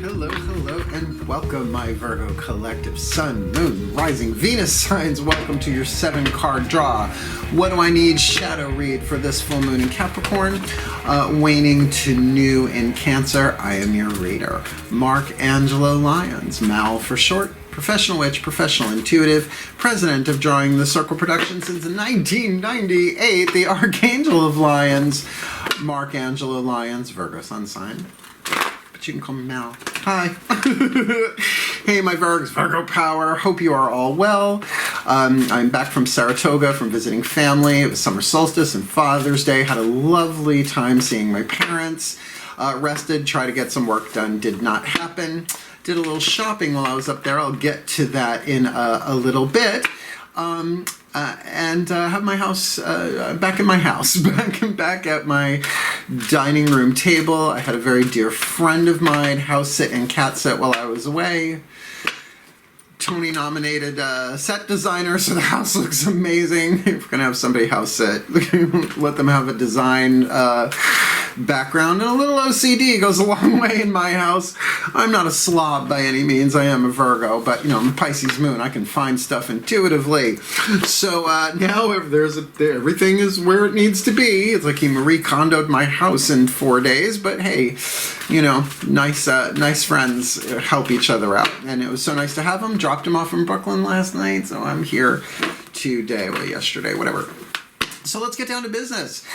Hello, hello, and welcome, my Virgo collective Sun, Moon, Rising, Venus signs. Welcome to your 7-card draw. What do I need? Shadow read for this full moon in Capricorn, waning to new in Cancer. I am your reader. Mark Angelo Lyons, Mal for short. Professional witch, professional intuitive, president of Drawing the Circle Productions since 1998, the Archangel of Lyons, Mark Angelo Lyons, Virgo sun sign. But you can call me Mal. Hi. Hey, my Virgos, Virgo power. Hope you are all well. I'm back from Saratoga from visiting family. It was summer solstice and Father's Day. Had a lovely time seeing my parents. Rested, tried to get some work done. Did not happen. Did a little shopping while I was up there. I'll get to that in a little bit. And have my house, back in my house, back at my dining room table. I had a very dear friend of mine house sit and cat sit while I was away. Tony nominated set designer, so the house looks amazing. If we're gonna have somebody house sit, let them have a design background, and a little OCD goes a long way in my house. I'm not a slob by any means. I am a Virgo, but you know, I'm a Pisces moon. I can find stuff intuitively. So now everything is where it needs to be. It's like he Marie Kondoed my house in 4 days, but hey, you know, nice friends help each other out, and it was so nice to have them. Dropped him off in Brooklyn last night, so I'm here today, well, yesterday, whatever. So let's get down to business.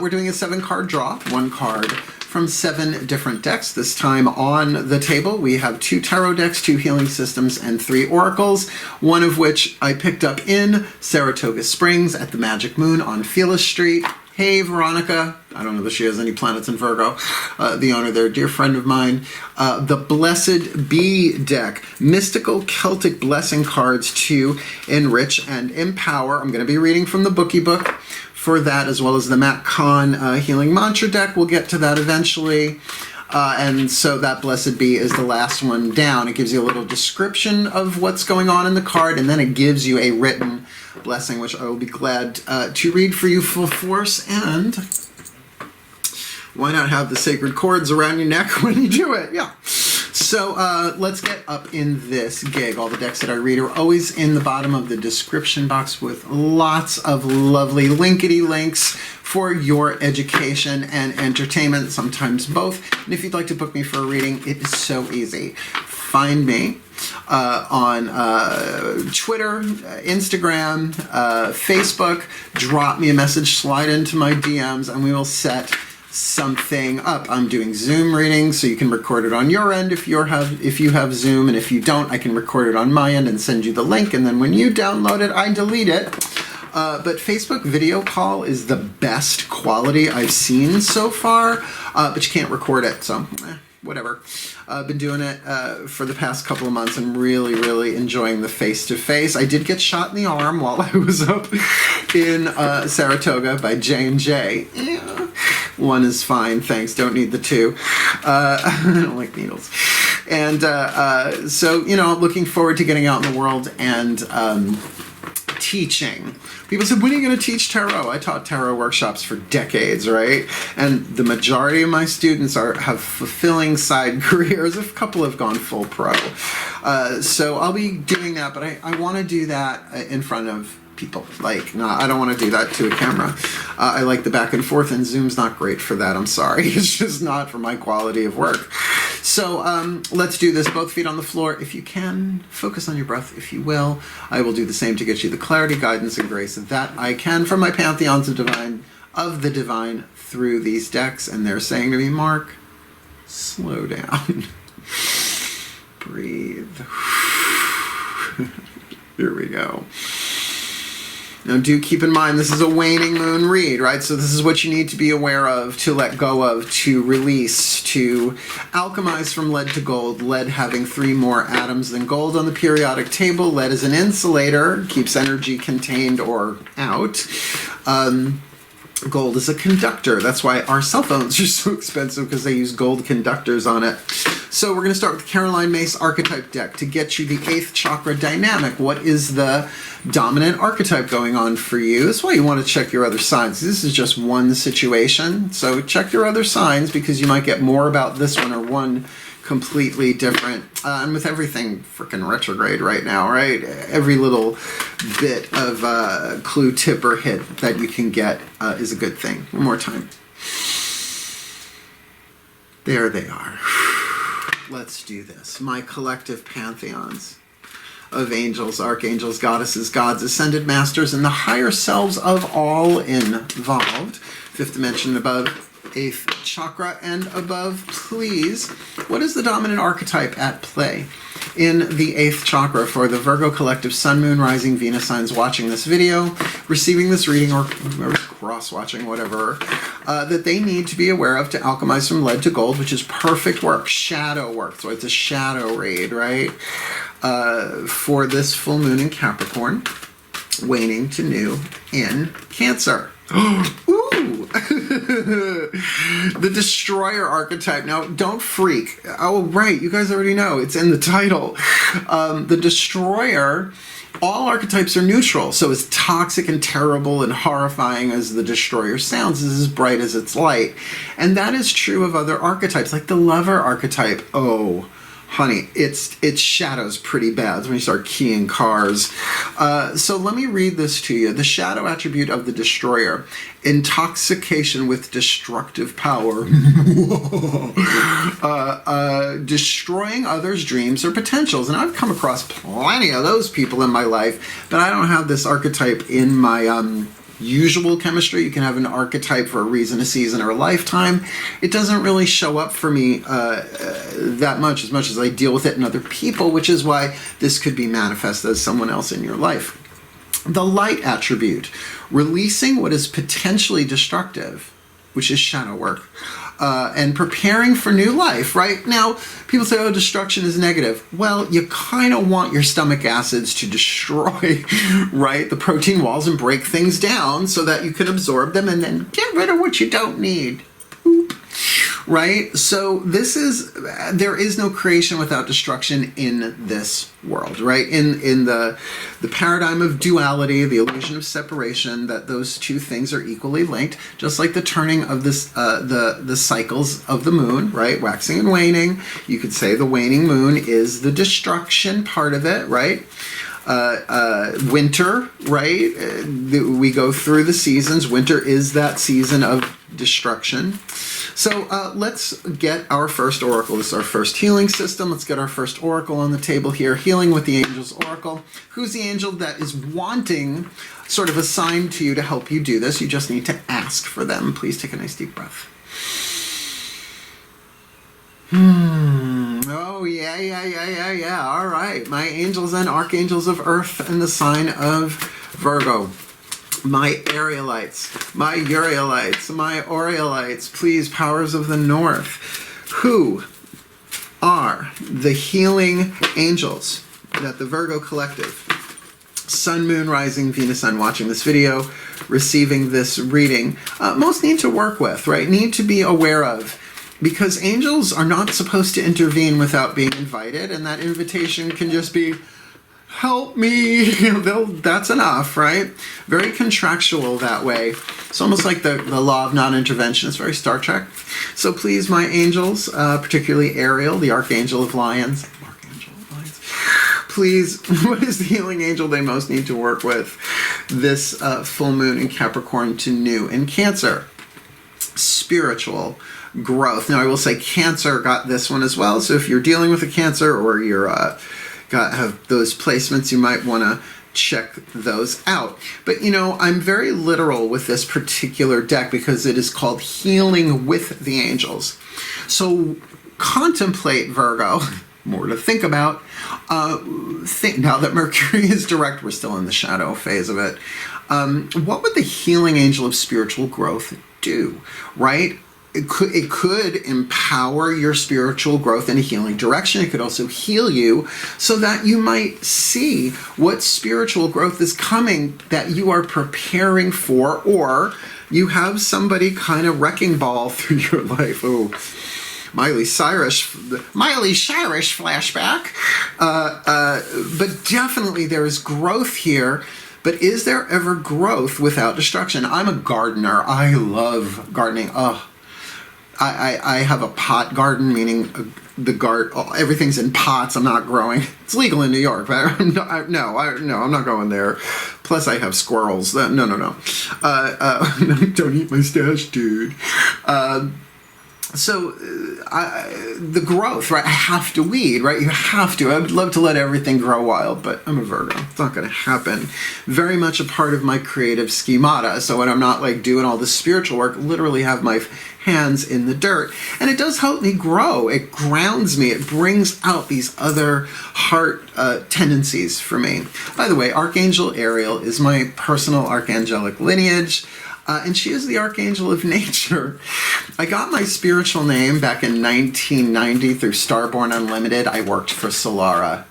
We're doing a 7-card draw, 1 card from 7 different decks. This time on the table, we have 2 tarot decks, 2 healing systems, and 3 oracles, one of which I picked up in Saratoga Springs at the Magic Moon on Phyllis Street. Hey, Veronica. I don't know that she has any planets in Virgo. The owner there, dear friend of mine. The Blessed Bee deck. Mystical Celtic blessing cards to enrich and empower. I'm going to be reading from the Bookie Book for that, as well as the Matt Kahn Healing Mantra deck. We'll get to that eventually. And so that Blessed Bee is the last one down. It gives you a little description of what's going on in the card, and then it gives you a written blessing, which I will be glad to read for you full force. And why not have the sacred cords around your neck when you do it? Yeah. So let's get up in this gig. All the decks that I read are always in the bottom of the description box with lots of lovely linkity links for your education and entertainment, sometimes both. And if you'd like to book me for a reading, it is so easy. Find me on Twitter, Instagram, Facebook. Drop me a message, slide into my DMs, and we will set something up. I'm doing Zoom readings, so you can record it on your end if you have Zoom, and if you don't, I can record it on my end and send you the link, and then when you download it, I delete it. But Facebook video call is the best quality I've seen so far, but you can't record it, so whatever. I've been doing it for the past couple of months and really enjoying the face-to-face. I did get shot in the arm while I was up in Saratoga by J&J. Yeah. 1 is fine, thanks, don't need the 2. I don't like needles. And so, you know, looking forward to getting out in the world and teaching. People said, when are you going to teach tarot? I taught tarot workshops for decades, right? And the majority of my students have fulfilling side careers. A couple have gone full pro. So I'll be doing that, but I want to do that in front of people. Like, no, I don't want to do that to a camera. I like the back and forth, and Zoom's not great for that. I'm sorry. It's just not for my quality of work. So let's do this. Both feet on the floor. If you can, focus on your breath, if you will. I will do the same to get you the clarity, guidance, and grace that I can from my pantheons of the divine through these decks. And they're saying to me, Mark, slow down. Breathe. Here we go. Now, do keep in mind, this is a waning moon read, right? So this is what you need to be aware of, to let go of, to release, to alchemize from lead to gold. Lead having 3 more atoms than gold on the periodic table. Lead is an insulator, keeps energy contained or out. Gold is a conductor. That's why our cell phones are so expensive, because they use gold conductors on it. So we're going to start with the Caroline Myss archetype deck to get you the 8th chakra dynamic. What is the dominant archetype going on for you? That's why you want to check your other signs. This is just one situation. So check your other signs because you might get more about this one or one completely different. And with everything freaking retrograde right now, right? Every little bit of clue, tip, or hit that you can get is a good thing. One more time. There they are. Let's do this. My collective pantheons of angels, archangels, goddesses, gods, ascended masters, and the higher selves of all involved. 5th dimension above, 8th chakra and above, please. What is the dominant archetype at play in the 8th chakra for the Virgo collective Sun, Moon, Rising, Venus signs watching this video, receiving this reading, or cross-watching, whatever, that they need to be aware of to alchemize from lead to gold, which is perfect work, shadow work. So it's a shadow read, right? For this full moon in Capricorn, waning to new in Cancer. Ooh! The Destroyer archetype. Now, don't freak. Oh, right. You guys already know. It's in the title. The Destroyer, all archetypes are neutral. So as toxic and terrible and horrifying as the Destroyer sounds, is as bright as its light. And that is true of other archetypes, like the Lover archetype. Oh, honey, its shadow's pretty bad when you start keying cars. So let me read this to you. The shadow attribute of the Destroyer: intoxication with destructive power, destroying others' dreams or potentials. And I've come across plenty of those people in my life, but I don't have this archetype in my usual chemistry. You can have an archetype for a reason, a season, or a lifetime. It doesn't really show up for me that much as I deal with it in other people, which is why this could be manifested as someone else in your life. The light attribute, releasing what is potentially destructive, which is shadow work, and preparing for new life, right? Now, people say, oh, destruction is negative. Well, you kind of want your stomach acids to destroy, right, the protein walls and break things down so that you can absorb them and then get rid of what you don't need. Boop. Right? So there is no creation without destruction in this world, right? In the paradigm of duality, the illusion of separation, that those two things are equally linked, just like the turning of this, the cycles of the moon, right? Waxing and waning. You could say the waning moon is the destruction part of it, right? Winter, right? We go through the seasons. Winter is that season of destruction. So let's get our first oracle. This is our first healing system. Let's get our first oracle on the table here. Healing with the Angels Oracle. Who's the angel that is wanting, sort of assigned to you to help you do this? You just need to ask for them. Please take a nice deep breath. Oh, yeah. All right. My angels and archangels of earth and the sign of Virgo. My Arielites, my Urielites, my Orielites, please, powers of the north, who are the healing angels that the Virgo collective, Sun, Moon, Rising, Venus, Sun, watching this video, receiving this reading, most need to work with, right? Need to be aware of. Because angels are not supposed to intervene without being invited, and that invitation can just be, help me, that's enough, right? Very contractual that way. It's almost like the law of non-intervention. It's very Star Trek. So please, my angels, particularly Ariel, the Archangel of Lyons, please, what is the healing angel they most need to work with this full moon in Capricorn to new in Cancer? Spiritual growth. Now, I will say Cancer got this one as well. So if you're dealing with a Cancer or you're have those placements, you might want to check those out. But you know, I'm very literal with this particular deck because it is called Healing with the Angels. So contemplate, Virgo. More to think about. Think now that Mercury is direct, we're still in the shadow phase of it. What would the healing angel of spiritual growth do, right? It could empower your spiritual growth in a healing direction. It could also heal you so that you might see what spiritual growth is coming that you are preparing for, or you have somebody kind of wrecking ball through your life. Oh, Miley Cyrus flashback. But definitely there is growth here. But is there ever growth without destruction? I'm a gardener. I love gardening. Oh, I have a pot garden, meaning everything's in pots. I'm not growing. It's legal in New York, but I'm not going there. Plus, I have squirrels. No. Don't eat my stash, dude. So the growth, right? I have to weed, right? You have to. I would love to let everything grow wild, but I'm a Virgo. It's not going to happen. Very much a part of my creative schemata. So when I'm not like doing all the spiritual work, literally have my hands in the dirt. And it does help me grow. It grounds me. It brings out these other heart tendencies for me. By the way, Archangel Ariel is my personal archangelic lineage. And she is the archangel of nature. I got my spiritual name back in 1990 through Starborn Unlimited. I worked for Solara,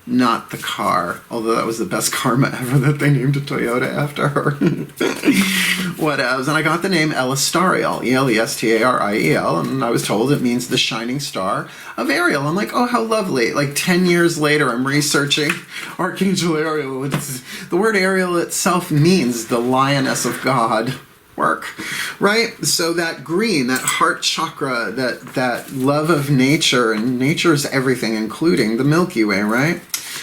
not the car, although that was the best karma ever that they named a Toyota after her. What else? And I got the name Elestariel, Elestariel, and I was told it means the shining star of Ariel. I'm like, oh, how lovely. Like 10 years later, I'm researching Archangel Ariel. The word Ariel itself means the lioness of God. Work, right? So that green, that heart chakra, that love of nature, and nature is everything, including the Milky Way, right?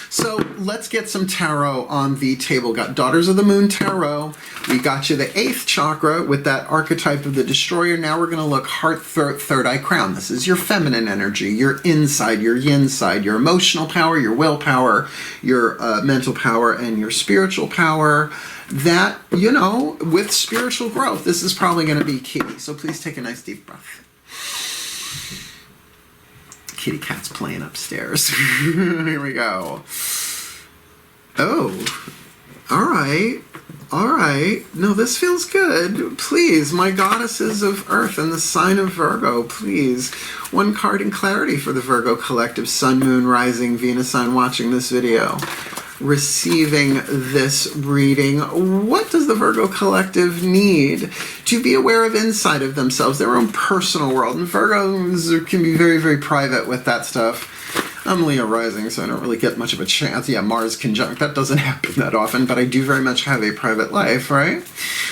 So let's get some tarot on the table. Got Daughters of the Moon tarot. We got you the 8th chakra with that archetype of the destroyer. Now we're going to look heart, third eye crown. This is your feminine energy, your inside, your yin side, your emotional power, your willpower, your mental power, and your spiritual power. That, you know, with spiritual growth, this is probably going to be key. So please take a nice deep breath. Kitty cat's playing upstairs. Here we go. Oh, all right. All right. No, this feels good. Please, my goddesses of Earth and the sign of Virgo, please. One card in clarity for the Virgo collective, Sun, Moon, Rising, Venus sign watching this video. Receiving this reading. What does the Virgo collective need to be aware of inside of themselves, their own personal world? And Virgos can be very, very private with that stuff. I'm Leo rising, so I don't really get much of a chance. Yeah, Mars conjunct, that doesn't happen that often, but I do very much have a private life, right?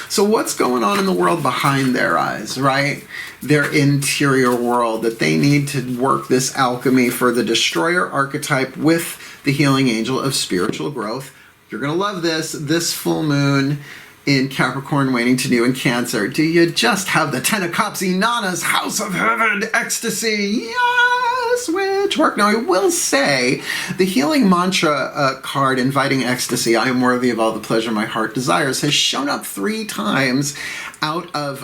So what's going on in the world behind their eyes, right? Their interior world, that they need to work this alchemy for the destroyer archetype with the healing angel of spiritual growth. You're going to love this full moon in Capricorn, waning to new in Cancer. Do you just have the Ten of Cups, Inanna's House of Heaven, Ecstasy? Yes, which work. Now, I will say, the healing mantra card, inviting ecstasy, I am worthy of all the pleasure my heart desires, has shown up 3 times out of,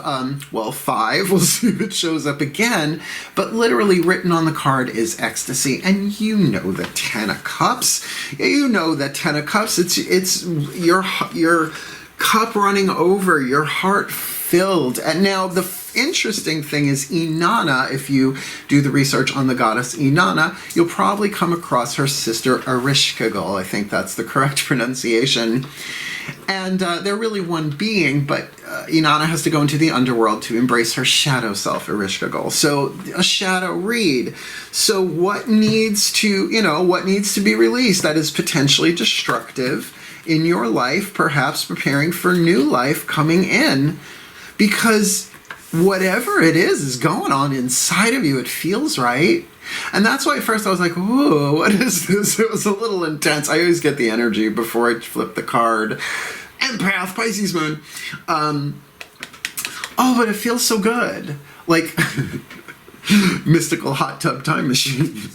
5. We'll see if it shows up again. But literally written on the card is ecstasy. And you know the Ten of Cups. You know the Ten of Cups. It's your cup running over, your heart filled. And now the interesting thing is Inanna, if you do the research on the goddess Inanna, you'll probably come across her sister Ereshkigal. I think that's the correct pronunciation. And they're really one being, but Inanna has to go into the underworld to embrace her shadow self, Ereshkigal. So a shadow read. So what needs to be released that is potentially destructive in your life, perhaps preparing for new life coming in, because whatever it is going on inside of you, it feels right. And that's why at first I was like, whoa, what is this? It was a little intense. I always get the energy before I flip the card. Empath, Pisces moon. But it feels so good. Like mystical hot tub time machine.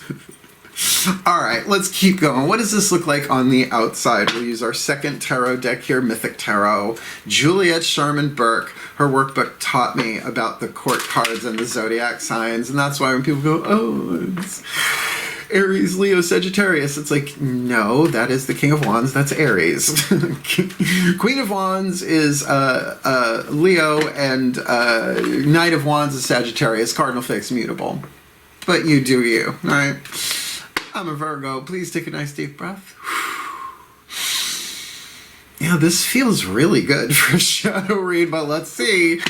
All right, let's keep going. What does this look like on the outside? We'll use our second tarot deck here, Mythic Tarot. Juliet Sharman Burke, her workbook taught me about the court cards and the zodiac signs, and that's why when people go, oh, it's Aries, Leo, Sagittarius, it's like, no, that is the King of Wands, that's Aries. Queen of Wands is Leo, and Knight of Wands is Sagittarius, cardinal fixed, mutable. But you do you, all right? I'm a Virgo. Please take a nice deep breath. Yeah, this feels really good for a shadow read, but let's see.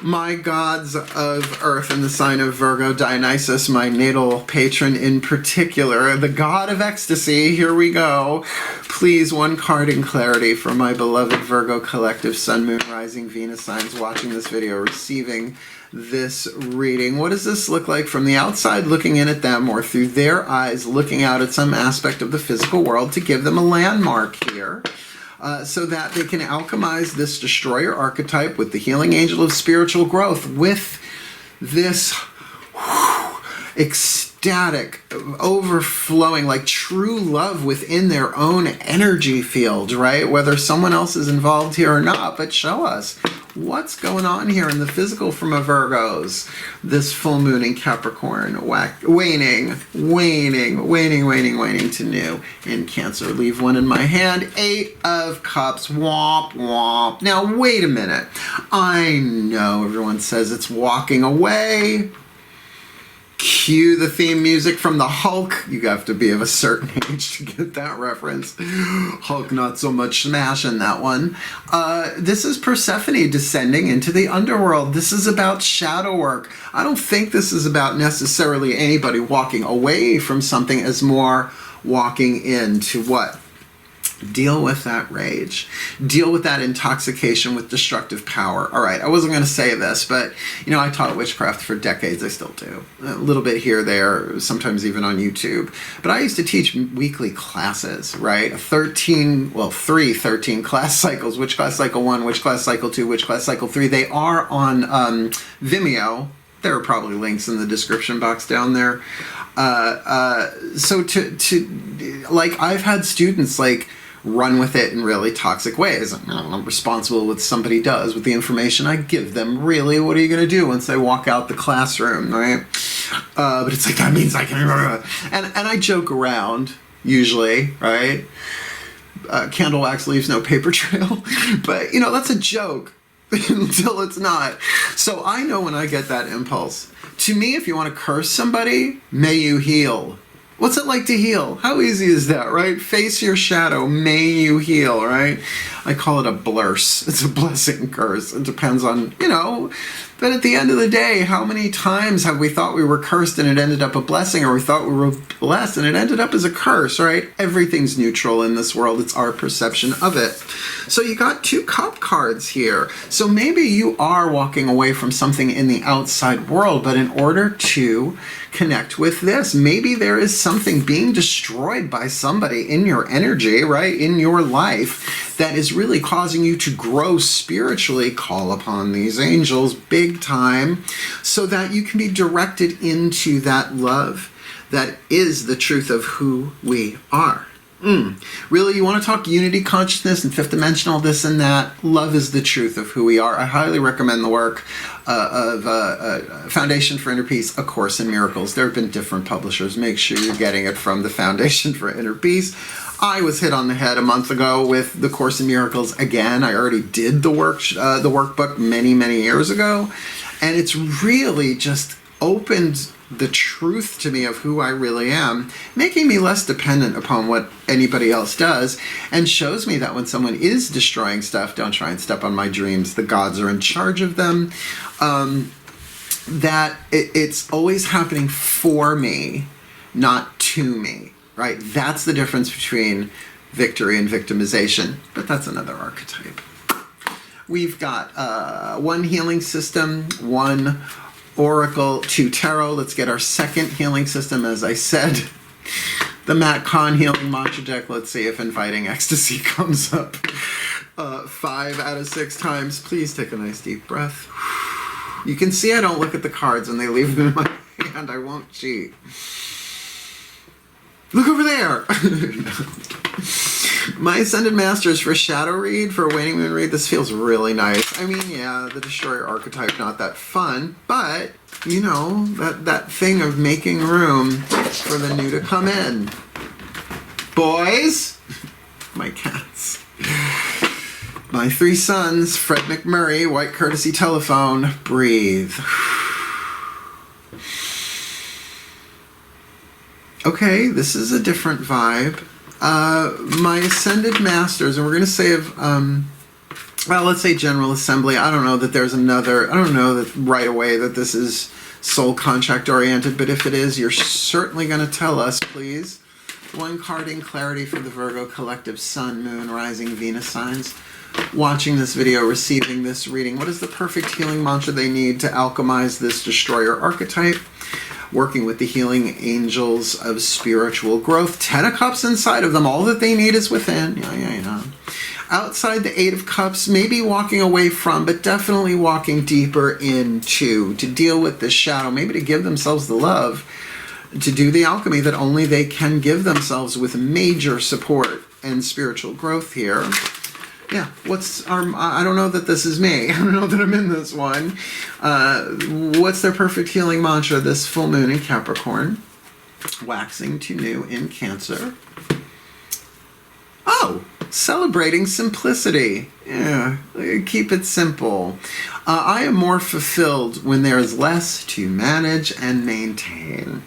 My gods of Earth in the sign of Virgo, Dionysus, my natal patron in particular, the god of ecstasy, here we go. Please, one card in clarity for my beloved Virgo collective, Sun, Moon, Rising, Venus signs watching this video, receiving this reading. What does this look like from the outside looking in at them, or through their eyes looking out at some aspect of the physical world to give them a landmark here? So that they can alchemize this destroyer archetype with the healing angel of spiritual growth, with this ecstatic, overflowing, like true love within their own energy field, right? Whether someone else is involved here or not, but show us what's going on here in the physical from a Virgo's. This full moon in Capricorn, waning to new in Cancer. Leave one in my hand. 8 of Cups. Womp, womp. Now, wait a minute. I know everyone says it's walking away. Cue the theme music from the Hulk. You have to be of a certain age to get that reference. Hulk not so much smash in that one. This is Persephone descending into the underworld. This is about shadow work. I don't think this is about necessarily anybody walking away from something, as more walking into what? Deal with that rage. Deal with that intoxication with destructive power. All right, I wasn't going to say this, but, you know, I taught witchcraft for decades. I still do. A little bit here, there, sometimes even on YouTube. But I used to teach weekly classes, right? 13 class cycles. Witch Class Cycle 1, Witch Class Cycle 2, Witch Class Cycle 3. They are on VIMEO. There are probably links in the description box down there. So like, I've had students, like, run with it in really toxic ways. I'm responsible what somebody does with the information I give them. Really, what are you going to do once they walk out the classroom, right? But it's like, that means I can... And I joke around, usually, right? Candle wax leaves no paper trail. But, you know, that's a joke until it's not. So I know when I get that impulse. To me, if you want to curse somebody, may you heal. What's it like to heal? How easy is that, right? Face your shadow, may you heal, right? I call it a blurse. It's a blessing curse. It depends on, you know, but at the end of the day, how many times have we thought we were cursed and it ended up a blessing, or we thought we were blessed and it ended up as a curse, right? Everything's neutral in this world. It's our perception of it. So you got 2 cup cards here. So maybe you are walking away from something in the outside world, but in order to connect with this, maybe there is something being destroyed by somebody in your energy, right? In your life, that is really causing you to grow spiritually. Call upon these angels big time so that you can be directed into that love that is the truth of who we are. Really, you want to talk unity consciousness and fifth dimensional this and that? Love is the truth of who we are. I highly recommend the work of Foundation for Inner Peace, A Course in Miracles. There have been different publishers. Make sure you're getting it from the Foundation for Inner Peace. I was hit on the head a month ago with the Course in Miracles again. I already did the workbook many, many years ago, and it's really just opened the truth to me of who I really am, making me less dependent upon what anybody else does, and shows me that when someone is destroying stuff, don't try and step on my dreams. The gods are in charge of them. That it's always happening for me, not to me, right? That's the difference between victory and victimization, but that's another archetype. We've got 1 healing system, 1 Oracle, 2 Tarot. Let's get our second healing system. As I said, the Matt Kahn healing mantra deck. Let's see if inviting ecstasy comes up 5 out of 6 times. Please take a nice deep breath. You can see I don't look at the cards when they leave them in my hand. I won't cheat. Look over there. My Ascended Masters for Shadow Read, for Waning Moon Read. This feels really nice. I mean, yeah, the Destroyer archetype, not that fun, but, you know, that thing of making room for the new to come in. Boys, my cats. My 3 sons, Fred McMurray, White Courtesy Telephone, breathe. Okay, this is a different vibe. My Ascended Masters, and we're going to say of well, let's say General Assembly. I don't know that there's another, I don't know that right away that this is soul contract oriented, but if it is, you're certainly going to tell us, please. One card in clarity for the Virgo collective Sun, Moon, Rising, Venus signs. Watching this video, receiving this reading. What is the perfect healing mantra they need to alchemize this destroyer archetype? Working with the healing angels of spiritual growth. 10 of Cups inside of them. All that they need is within. Yeah. Outside the 8 of Cups, maybe walking away from, but definitely walking deeper into, to deal with this shadow, maybe to give themselves the love, to do the alchemy that only they can give themselves with major support and spiritual growth here. Yeah, what's our, I don't know that this is me. I don't know that I'm in this one. What's their perfect healing mantra this full moon in Capricorn? Waxing to new in Cancer. Oh, celebrating simplicity. Yeah, keep it simple. I am more fulfilled when there is less to manage and maintain.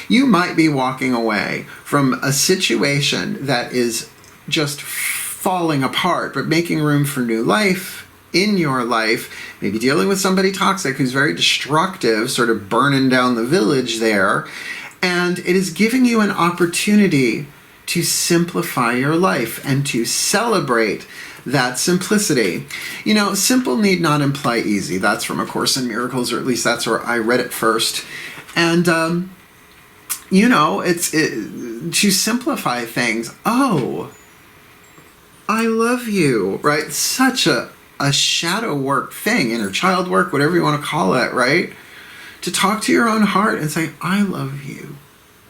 You might be walking away from a situation that is just falling apart, but making room for new life in your life. Maybe dealing with somebody toxic who's very destructive, sort of burning down the village there. And it is giving you an opportunity to simplify your life and to celebrate that simplicity. You know, simple need not imply easy. That's from A Course in Miracles, or at least that's where I read it first. And, you know, it's to simplify things. Oh, I love you, right? Such a shadow work thing, inner child work, whatever you want to call it, right? To talk to your own heart and say, I love you.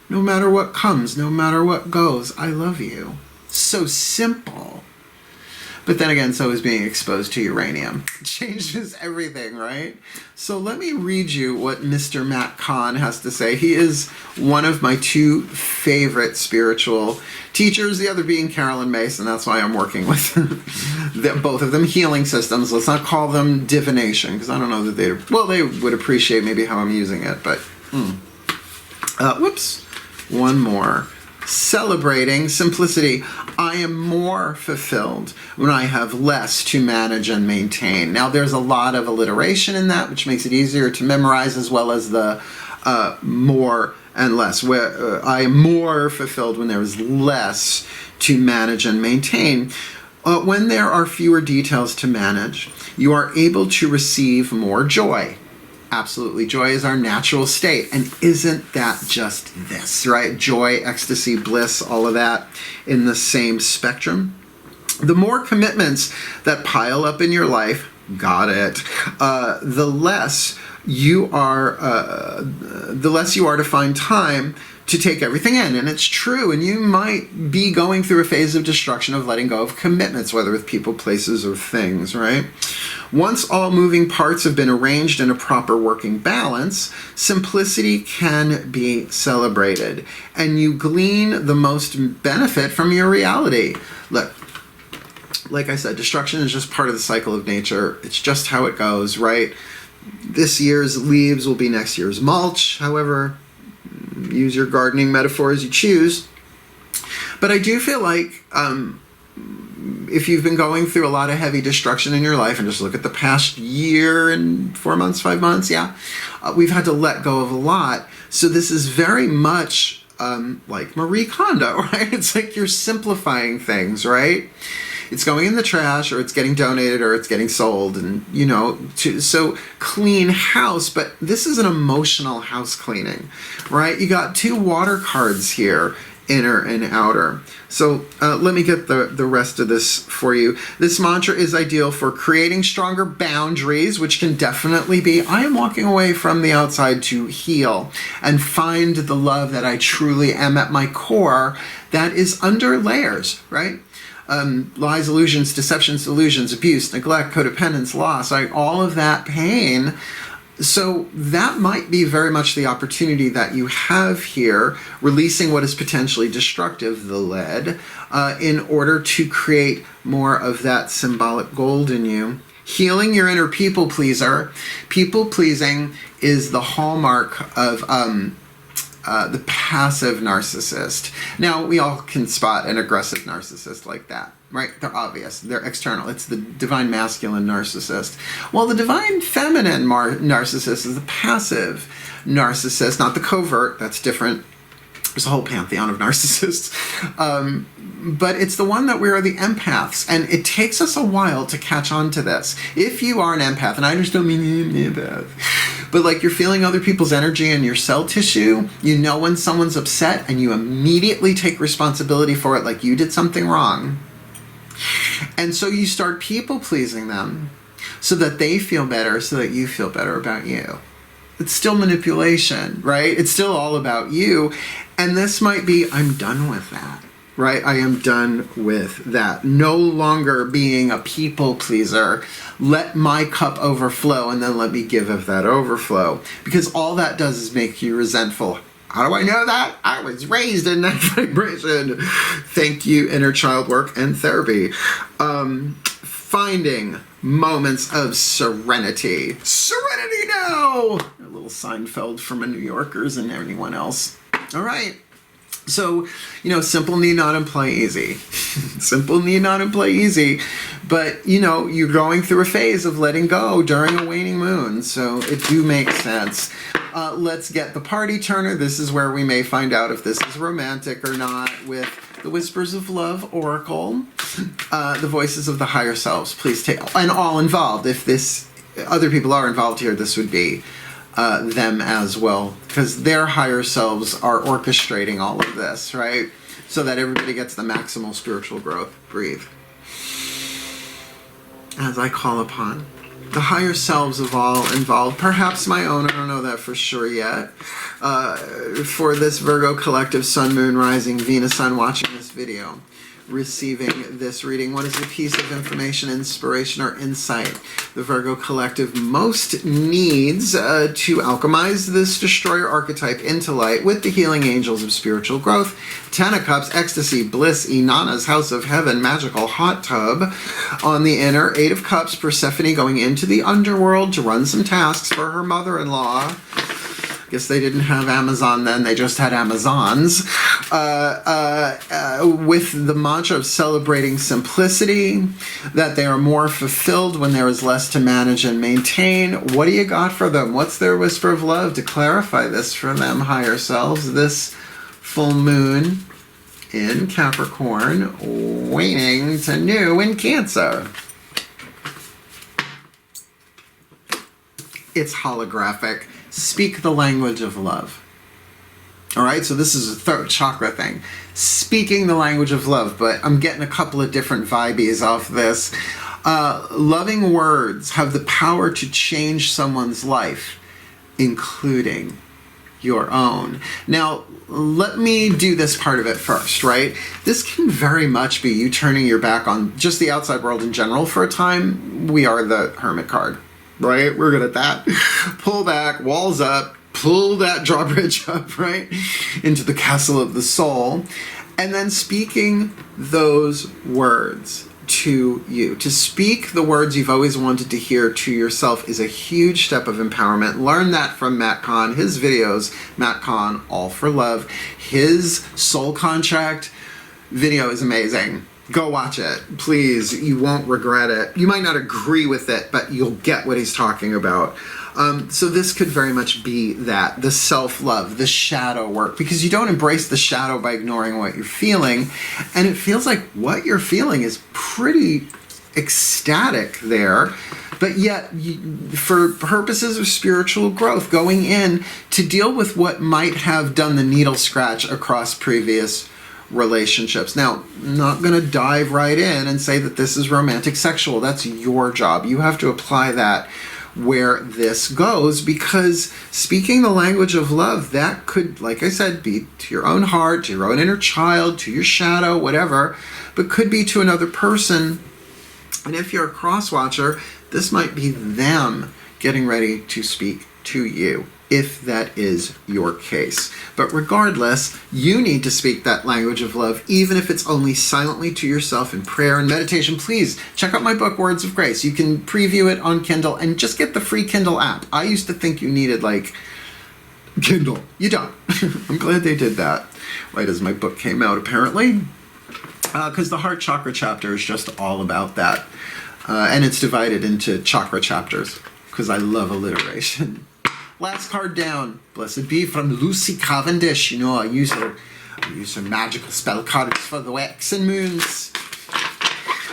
No matter what comes, no matter what goes, I love you. So simple. But then again, so is being exposed to uranium. It changes everything, right? So let me read you what Mr. Matt Kahn has to say. He is one of my 2 favorite spiritual teachers, the other being Carolyn Mason. That's why I'm working with both of them. Healing systems. Let's not call them divination, because I don't know that they would appreciate maybe how I'm using it, but whoops. One more. Celebrating simplicity. I am more fulfilled when I have less to manage and maintain. Now, there's a lot of alliteration in that, which makes it easier to memorize, as well as the more and less. Where I am more fulfilled when there is less to manage and maintain. When there are fewer details to manage, you are able to receive more joy. Absolutely. Joy is our natural state. And isn't that just this, right? Joy, ecstasy, bliss, all of that in the same spectrum. The more commitments that pile up in your life, got it, the less you are to find time to take everything in. And it's true. And you might be going through a phase of destruction of letting go of commitments, whether with people, places, or things, right? Once all moving parts have been arranged in a proper working balance, simplicity can be celebrated, and you glean the most benefit from your reality. Look, like I said, destruction is just part of the cycle of nature. It's just how it goes, right? This year's leaves will be next year's mulch. However, use your gardening metaphor as you choose. But I do feel like if you've been going through a lot of heavy destruction in your life, and just look at the past year and 4 months, 5 months, we've had to let go of a lot. So this is very much like Marie Kondo, right? It's like you're simplifying things, right? It's going in the trash, or it's getting donated, or it's getting sold, and so clean house. But this is an emotional house cleaning, right? You got 2 water cards here, inner and outer. So let me get the rest of this for you. This mantra is ideal for creating stronger boundaries, which can definitely be, I am walking away from the outside to heal and find the love that I truly am at my core that is under layers, right? Lies, illusions, deceptions, delusions, abuse, neglect, codependence, loss, all of that pain. So that might be very much the opportunity that you have here, releasing what is potentially destructive, the lead, in order to create more of that symbolic gold in you. Healing your inner people pleaser. People pleasing is the hallmark of the passive narcissist. Now, we all can spot an aggressive narcissist like that. right? They're obvious. They're external. It's the divine masculine narcissist. Well, the divine feminine narcissist is the passive narcissist, not the covert. That's different. There's a whole pantheon of narcissists. But it's the one that we are the empaths. And it takes us a while to catch on to this. If you are an empath, and I just don't mean an empath, but like you're feeling other people's energy in your cell tissue, you know when someone's upset and you immediately take responsibility for it like you did something wrong. And so you start people-pleasing them so that they feel better, so that you feel better about you. It's still manipulation, right? It's still all about you. And this might be, I'm done with that, right? I am done with that. No longer being a people pleaser. Let my cup overflow and then let me give of that overflow. Because all that does is make you resentful. How do I know that? I was raised in that vibration. Thank you, inner child work and therapy. Finding moments of serenity. Serenity now! A little Seinfeld from a New Yorkers and anyone else. All right. So, simple need not imply easy. Simple need not imply easy. But, you're going through a phase of letting go during a waning moon. So it do make sense. Let's get the party turner. This is where we may find out if this is romantic or not with the Whispers of Love Oracle. The voices of the higher selves. Please take, and all involved. If other people are involved here, this would be them as well, because their higher selves are orchestrating all of this, right? So that everybody gets the maximal spiritual growth. Breathe. As I call upon the higher selves of all involved, perhaps my own, I don't know that for sure yet, for this Virgo collective, Sun, Moon, Rising, Venus, Sun, watching this video, receiving this reading. What is the piece of information, inspiration, or insight the Virgo collective most needs to alchemize this destroyer archetype into light with the healing angels of spiritual growth? 10 of Cups, Ecstasy, Bliss, Inanna's House of Heaven, Magical Hot Tub on the inner. 8 of Cups, Persephone going into the underworld to run some tasks for her mother-in-law. Guess they didn't have Amazon then, they just had Amazons. With the mantra of celebrating simplicity, that they are more fulfilled when there is less to manage and maintain. What do you got for them? What's their whisper of love to clarify this for them, higher selves? This full moon in Capricorn, waning to new in Cancer. It's holographic. Speak the language of love. All right, so this is a third chakra thing. Speaking the language of love, but I'm getting a couple of different vibes off this. Loving words have the power to change someone's life, including your own. Now, let me do this part of it first, right? This can very much be you turning your back on just the outside world in general for a time. We are the Hermit card. Right? We're good at that. Pull back, walls up, pull that drawbridge up, right? Into the castle of the soul. And then speaking those words to you. To speak the words you've always wanted to hear to yourself is a huge step of empowerment. Learn that from Matt Kahn, his videos. Matt Kahn, All for Love. His soul contract video is amazing. Go watch it, please. You won't regret it. You might not agree with it, but you'll get what he's talking about. So this could very much be that, the self-love, the shadow work, because you don't embrace the shadow by ignoring what you're feeling. And it feels like what you're feeling is pretty ecstatic there, but yet for purposes of spiritual growth, going in to deal with what might have done the needle scratch across previous relationships. Now, I'm not going to dive right in and say that this is romantic sexual. That's your job. You have to apply that where this goes, because speaking the language of love, that could, like I said, be to your own heart, to your own inner child, to your shadow, whatever, but could be to another person. And if you're a cross-watcher, this might be them getting ready to speak to you, if that is your case. But regardless, you need to speak that language of love, even if it's only silently to yourself in prayer and meditation. Please check out my book, Words of Grace. You can preview it on Kindle and just get the free Kindle app. I used to think you needed, like, Kindle. You don't. I'm glad they did that right as my book came out, apparently. because the heart chakra chapter is just all about that. And it's divided into chakra chapters, because I love alliteration. Last card down, Blessed Be from Lucy Cavendish. You know, I use her magical spell cards for the waxing moons.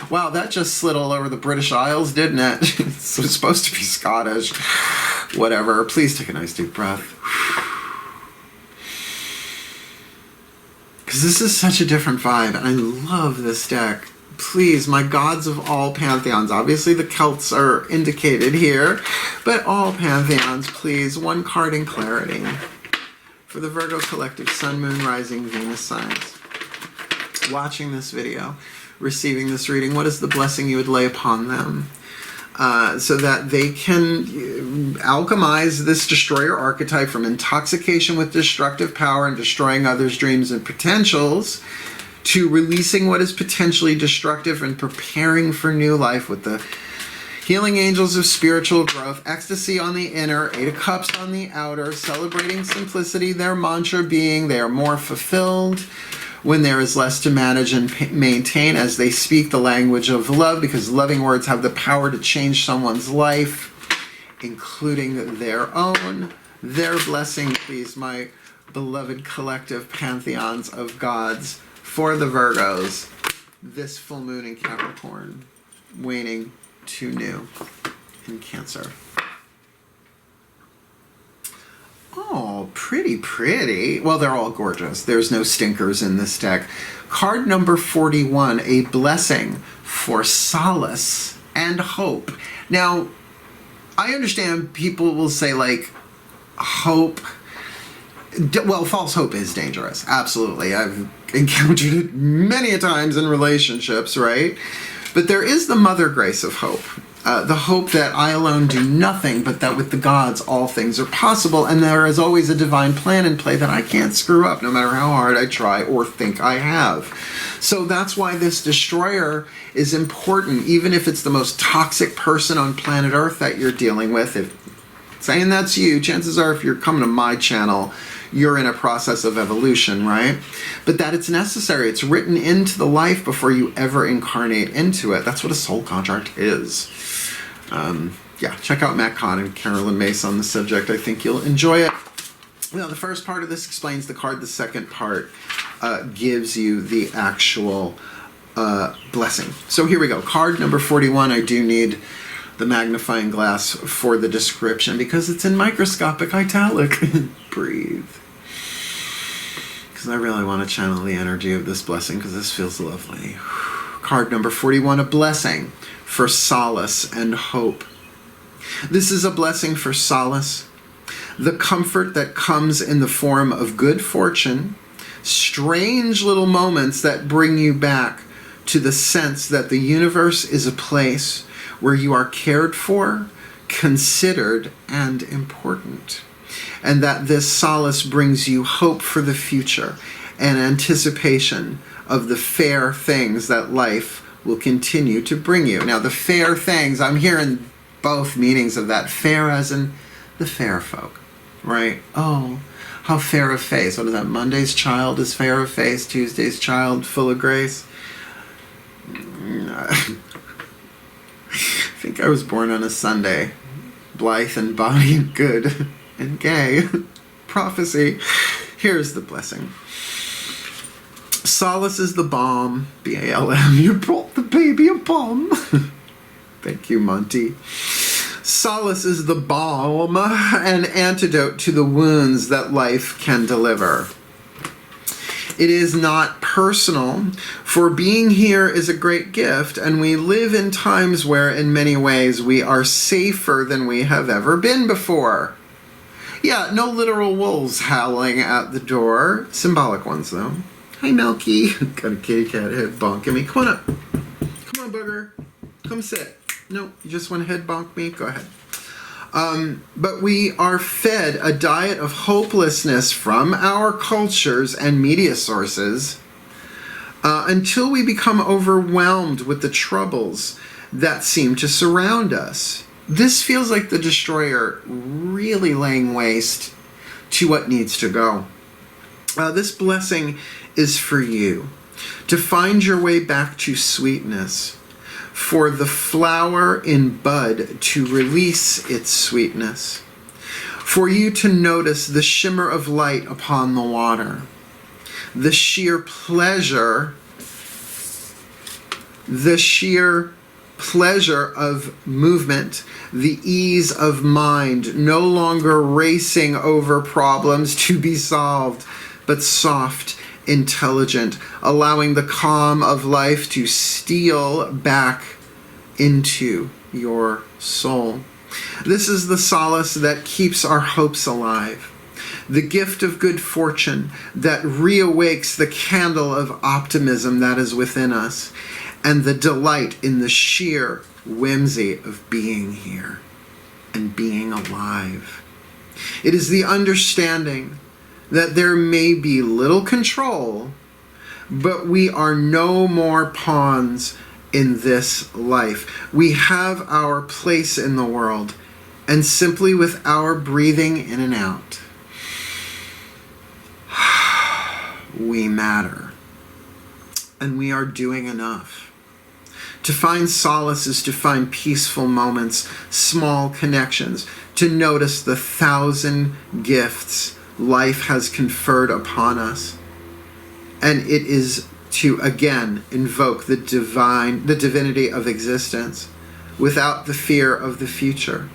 Wow, that just slid all over the British Isles, didn't it? It's supposed to be Scottish. Whatever. Please take a nice deep breath. Because this is such a different vibe, and I love this deck. Please, my gods of all pantheons. Obviously, the Celts are indicated here, but all pantheons, please. One card in clarity. For the Virgo collective, Sun, Moon, Rising, Venus signs. Watching this video, receiving this reading, what is the blessing you would lay upon them so that they can alchemize this destroyer archetype from intoxication with destructive power and destroying others' dreams and potentials to releasing what is potentially destructive and preparing for new life with the healing angels of spiritual growth, ecstasy on the inner, 8 of Cups on the outer, celebrating simplicity, their mantra being they are more fulfilled when there is less to manage and maintain as they speak the language of love, because loving words have the power to change someone's life, including their own. Their blessing, please, my beloved collective pantheons of gods, for the Virgos, this full moon in Capricorn, waning to new in Cancer. Oh, pretty, pretty. Well, they're all gorgeous. There's no stinkers in this deck. Card number 41, a blessing for solace and hope. Now, I understand people will say, like, hope. Well, false hope is dangerous. Absolutely. I've encountered it many a times in relationships, right? But there is the mother grace of hope. The hope that I alone do nothing, but that with the gods all things are possible, and there is always a divine plan in play that I can't screw up no matter how hard I try or think I have. So that's why this destroyer is important, even if it's the most toxic person on planet Earth that you're dealing with. If saying that's you, chances are if you're coming to my channel, you're in a process of evolution, right? But that it's necessary. It's written into the life before you ever incarnate into it. That's what a soul contract is. Yeah, check out Matt Kahn and Carolyn Mace on the subject. I think you'll enjoy it. Well, the first part of this explains the card. The second part gives you the actual blessing. So here we go. Card number 41. I do need the magnifying glass for the description because it's in microscopic italic. Breathe. Because I really want to channel the energy of this blessing because this feels lovely. Card number 41, a blessing for solace and hope. This is a blessing for solace, the comfort that comes in the form of good fortune, strange little moments that bring you back to the sense that the universe is a place where you are cared for, considered, and important. And that this solace brings you hope for the future and anticipation of the fair things that life will continue to bring you. Now, the fair things, I'm hearing both meanings of that. Fair as in the fair folk, right? Oh, how fair of face. What is that? Monday's child is fair of face. Tuesday's child full of grace. I think I was born on a Sunday. Blithe in body and good and gay. Prophecy. Here's the blessing. Solace is the balm. B-A-L-M. You brought the baby a balm. Thank you, Monty. Solace is the balm, an antidote to the wounds that life can deliver. It is not personal, for being here is a great gift, and we live in times where, in many ways, we are safer than we have ever been before. Yeah, no literal wolves howling at the door. Symbolic ones, though. Hi, Milky. Got a kitty cat head bonking me. Come on up. Come on, booger. Come sit. No, you just want to head bonk me? Go ahead. But we are fed a diet of hopelessness from our cultures and media sources until we become overwhelmed with the troubles that seem to surround us. This feels like the destroyer really laying waste to what needs to go. This blessing is for you. to find your way back to sweetness, for the flower in bud to release its sweetness, for you to notice the shimmer of light upon the water, the sheer pleasure of movement, the ease of mind, no longer racing over problems to be solved, but soft, intelligent, allowing the calm of life to steal back into your soul. This is the solace that keeps our hopes alive, the gift of good fortune that reawakes the candle of optimism that is within us, and the delight in the sheer whimsy of being here and being alive. It is the understanding that there may be little control, but we are no more pawns in this life. We have our place in the world, and simply with our breathing in and out, we matter. And we are doing enough. To find solace is to find peaceful moments, small connections, to notice the 1,000 gifts life has conferred upon us. And it is to again invoke the divinity of existence without the fear of the future.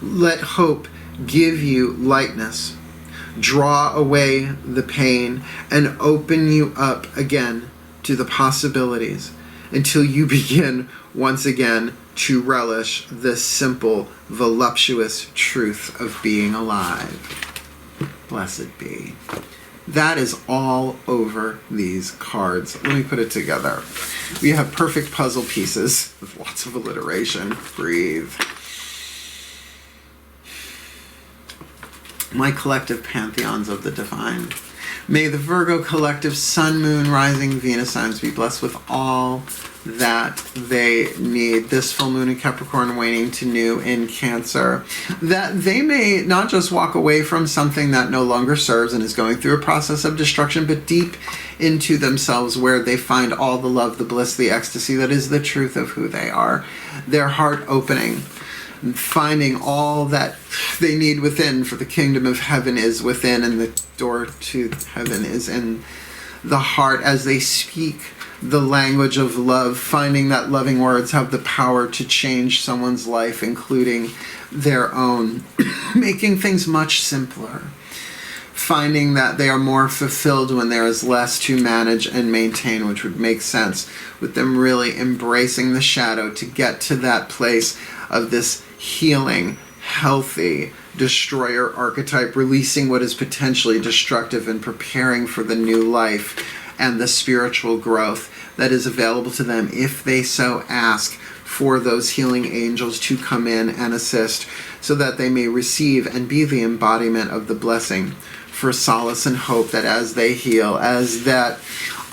Let hope give you lightness, draw away the pain, and open you up again to the possibilities until you begin once again to relish the simple, voluptuous truth of being alive. Blessed be. That is all over these cards. Let me put it together. We have perfect puzzle pieces with lots of alliteration. Breathe. My collective pantheons of the divine. May the Virgo collective Sun, Moon, Rising, Venus signs be blessed with all that they need. This full moon in Capricorn waning to new in Cancer. That they may not just walk away from something that no longer serves and is going through a process of destruction, but deep into themselves where they find all the love, the bliss, the ecstasy that is the truth of who they are. Their heart opening, finding all that they need within, for the kingdom of heaven is within and the door to heaven is in the heart. As they speak the language of love, finding that loving words have the power to change someone's life, including their own, making things much simpler, finding that they are more fulfilled when there is less to manage and maintain, which would make sense with them really embracing the shadow to get to that place of this healing, healthy destroyer archetype, releasing what is potentially destructive and preparing for the new life and the spiritual growth that is available to them if they so ask for those healing angels to come in and assist, so that they may receive and be the embodiment of the blessing for solace and hope, that as they heal, as that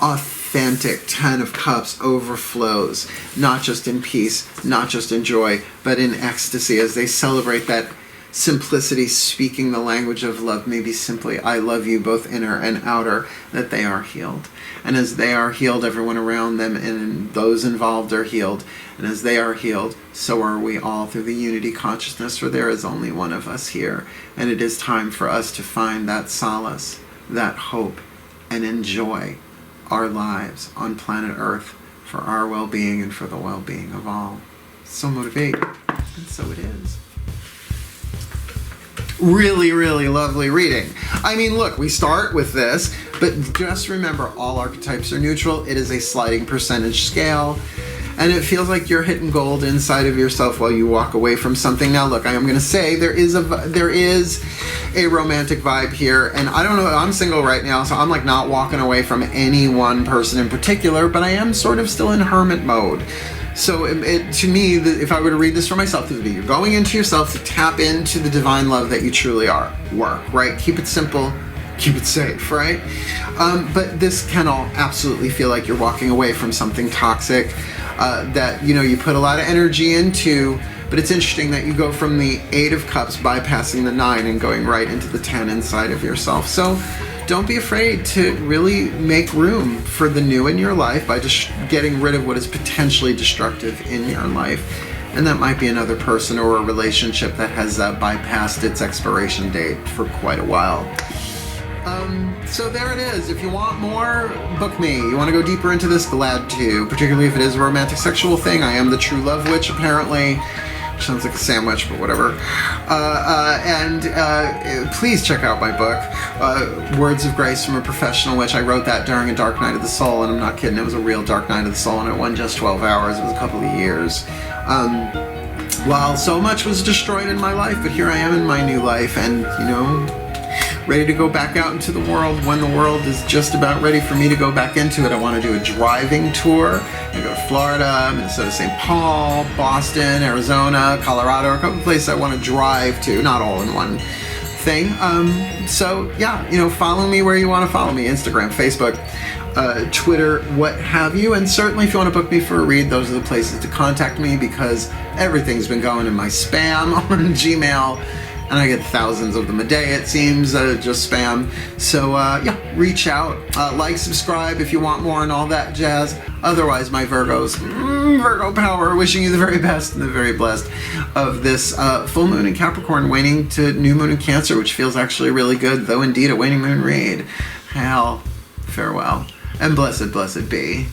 authentic 10 of Cups overflows, not just in peace, not just in joy, but in ecstasy, as they celebrate that simplicity, speaking the language of love, maybe simply I love you, both inner and outer, that they are healed. And as they are healed, everyone around them and those involved are healed. And as they are healed, so are we all through the unity consciousness, for there is only one of us here. And it is time for us to find that solace, that hope, and enjoy our lives on planet Earth for our well-being and for the well-being of all. So motivate, and so it is. Really, really lovely reading. I mean, look, we start with this, but just remember, all archetypes are neutral. It is a sliding percentage scale, and it feels like you're hitting gold inside of yourself while you walk away from something. Now, look, I am going to say there is a romantic vibe here, and I don't know, I'm single right now, so I'm like not walking away from any one person in particular, but I am sort of still in hermit mode. So to me, if I were to read this for myself, it would be you're going into yourself to tap into the divine love that you truly are. Work, right? Keep it simple, keep it safe, right? But this can all absolutely feel like you're walking away from something toxic that, you know, you put a lot of energy into. But it's interesting that you go from the 8 of Cups bypassing the 9 and going right into the 10 inside of yourself. So don't be afraid to really make room for the new in your life by just getting rid of what is potentially destructive in your life. And that might be another person or a relationship that has bypassed its expiration date for quite a while. So there it is. If you want more, book me. You want to go deeper into this? Glad to. Particularly if it is a romantic sexual thing. I am the true love witch, apparently. Sounds like a sandwich, but whatever. Please check out my book, Words of Grace from a Professional Witch. I wrote that during a dark night of the soul, and I'm not kidding. It was a real dark night of the soul, and it wasn't just 12 hours. It was a couple of years. While so much was destroyed in my life, but here I am in my new life, and, you know, ready to go back out into the world when the world is just about ready for me to go back into it. I want to do a driving tour. I'm going to go to Florida, Minnesota, St. Paul, Boston, Arizona, Colorado, a couple of places I want to drive to, not all in one thing. So yeah, you know, follow me where you want to follow me, Instagram, Facebook, Twitter, what have you. And certainly if you want to book me for a read, those are the places to contact me, because everything's been going in my spam on Gmail. And I get thousands of them a day, it seems, just spam. So, yeah, reach out, like, subscribe if you want more and all that jazz. Otherwise, my Virgos, Virgo power, wishing you the very best and the very blessed of this full moon in Capricorn, waning to new moon in Cancer, which feels actually really good, though indeed a waning moon read. Hail, farewell, and blessed, blessed be.